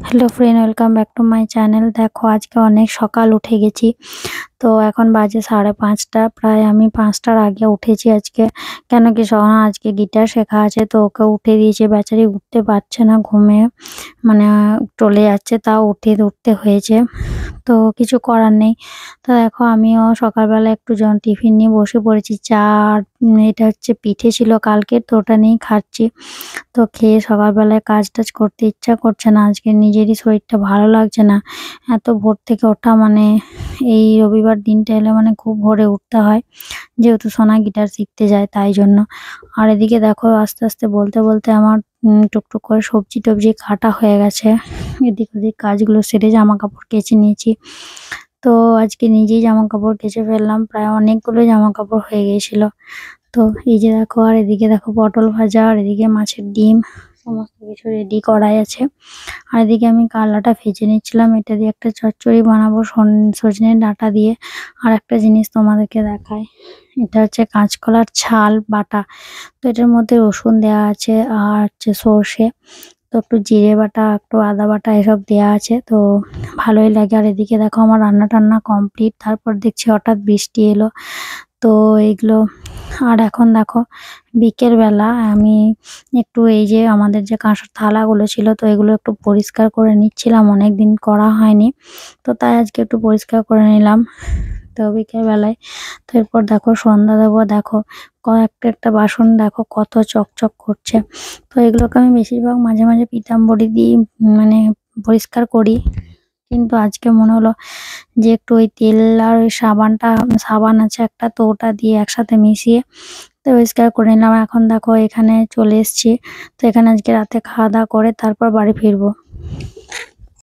Hello friend, welcome back to my channel. দেখো আজকে অনেক সকাল উঠে গেছি। তো এখন বাজে 5:30। প্রায় আমি 5টার আগে উঠেছি আজকে। কেন কি সোহানা আজকে গিটার শেখা আছে, তো ওকে উঠে দিয়েছে। বেচারি উঠতে পারছে না, ঘুমে মানে চলে যাচ্ছে, তাও উঠতে হয়েছে। তো কিছু করার নেই। তো দেখো আমিও সকালবেলা একটু টিফিন নিয়ে বসে পড়েছি। চা আর এটা হচ্ছে পিঠে ছিল কালকের, তো ওটা নিয়েই খাচ্ছি। তো খেয়ে সকালবেলায় কাজ-টাজ করতে ইচ্ছা করছে না। আজকে নিজেরই শরীরটা ভালো লাগছে না। এত ভোর থেকে ওঠা মানে এই রবিবার দিনটা এলে মানে খুব ভোরে উঠতে হয়। যেহেতু সোনা গিটার শিখতে যায় তাই জন্য। আর এদিকে দেখো আস্তে, আস্তে বলতে আমার টুকটুক করে সবজি-টবজি কাটা হয়ে গেছে। এদিক ওদিক কাজগুলো সেরে জামাকাপড় কেচে নিয়েছি। তো আজকে নিজেই জামাকাপড় কেচে ফেললাম। প্রায় অনেকগুলো জামাকাপড় হয়ে গিয়েছিল। তো এই যে দেখো, আর এদিকে দেখো পটল ভাজা, আর এদিকে মাছের ডিম, সমস্ত কিছু রেডি করাই আছে। আর এদিকে আমি কালাটা ভেজে নিচ্ছিলাম। এটা দিয়ে একটা চচ্চড়ি বানাবো সজনের ডাঁটা দিয়ে। আর একটা জিনিস তোমাদেরকে দেখাই, এটা হচ্ছে কাঁচকলার ছাল বাটা। তো এটার মধ্যে রসুন দেওয়া আছে আর হচ্ছে সর্ষে, তো একটু জিরে বাটা, একটু আদা বাটা এসব দেওয়া আছে, তো ভালোই লাগে। আর এদিকে দেখো আমার রান্না টান্না কমপ্লিট। তারপর দেখছি হঠাৎ বৃষ্টি এলো। তো এইগুলো, আর এখন দেখো বিকেল বেলা আমি একটু এই যে আমাদের যে কাঁসার থালাগুলো ছিল, তো এগুলো একটু পরিষ্কার করে নিচ্ছিলাম, অনেকদিন করা হয়নি। তো তাই আজকে একটু পরিষ্কার করে নিলাম। তো বিকেল বেলায়, তো এরপর দেখো সন্ধ্যা দেবো। দেখো কয়েকটা একটা বাসন দেখো কত চকচক করছে। তো এগুলোকে আমি বেশিরভাগ মাঝে মাঝে পিতাম্বরী দিয়ে মানে পরিষ্কার করি। কিন্তু আজকে মনে হলো যে একটু ওই তেল আর ওই সাবান আছে একটা, তো ওটা দিয়ে একসাথে মিশিয়ে তো পরিষ্কার করে নিলাম। এখন দেখো এখানে চলে এসেছি। তো এখানে আজকে রাতে খাওয়া দাওয়া করে তারপর বাড়ি ফিরবো।